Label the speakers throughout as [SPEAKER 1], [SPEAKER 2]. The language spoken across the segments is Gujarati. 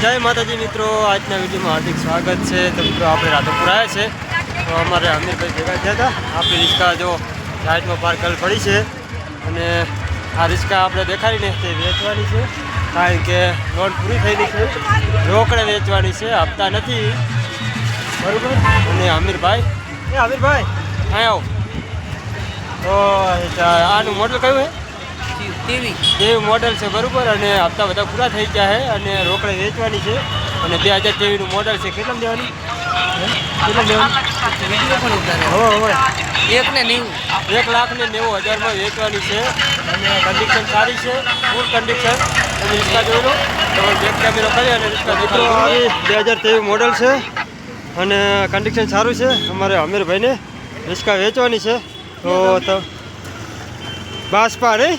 [SPEAKER 1] જય માતાજી મિત્રો, આજના વિડીયોમાં હાર્દિક સ્વાગત છે। તો મિત્રો આપણે રાધનપુર આવ્યા છે, તો અમારે અમીરભાઈ ભેગા થયા હતા। આપણી રિક્ષા જો સાઈડમાં પાર્ક કરેલ પડી છે અને આ રિક્ષા આપણે દેખાડીને તે વેચવાની છે, કારણ કે લોન પૂરી થયેલી છે, રોકડે વેચવાની છે, હપ્તા નથી, બરાબર। અને અમીરભાઈ અહીં આવો। તો આનું મોડલ કયું છે? તેવી મોડલ છે, બરાબર। અને હપ્તા બધા પૂરા થઈ ગયા છે અને રોકડે વેચવાની છે અને 2023નું મોડલ છે। કેટલા દેવાની? કેટલા દેવાની? 1,90,000માં વેચવાની છે અને કન્ડિશન સારી છે, ફૂલ કન્ડિશન। તમે રિક્ષા જોઈ લો, તમે બેક કેમેરો કરી અને રિક્ષા મિત્રો આવી 2023 મોડલ છે અને કન્ડિશન સારું છે। અમારે અમીરભાઈને રિક્ષા વેચવાની છે। તો બાસપા નહીં,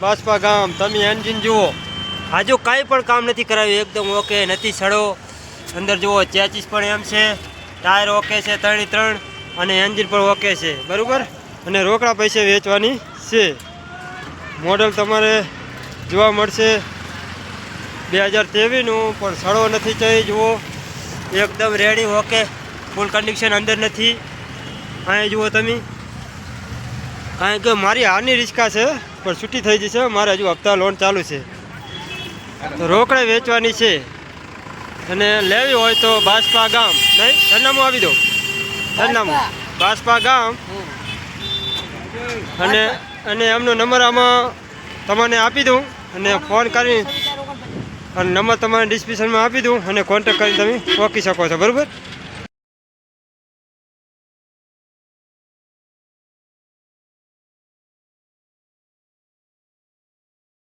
[SPEAKER 1] બાસપા ગામ। તમે એન્જિન જુઓ, આજુ કાંઈ પણ કામ નથી કરાવ્યું, એકદમ ઓકે, નથી સડો। અંદર જુઓ, ચેચીસ પણ એમ છે, ટાયર ઓકે છે 3 અને એન્જિન પણ ઓકે છે, બરાબર। અને રોકડા પૈસે વેચવાની છે। મોડલ તમારે જોવા મળશે 2023નું, પણ સડો નથી ચાહી, જુઓ એકદમ રેડી ઓકે, ફૂલ કન્ડિશન અંદર નથી। અહીં જુઓ તમે, કારણ કે મારી હારની રિક્ષા છે પણ છૂટી થઈ જશે, મારે હજુ હપ્તા લોન ચાલુ છે, તો રોકડે વેચવાની છે। અને લેવી હોય તો બાસપા ગામ, નહીં સરનામું આપી દો, સરનામું બાસપા ગામ। અને એમનો નંબર આમાં તમને આપી દઉં અને ફોન કરી અને નંબર તમારે ડિસ્ક્રિપ્શનમાં આપી દઉં અને કોન્ટેક કરીને તમે પહોંચી શકો છો, બરાબર।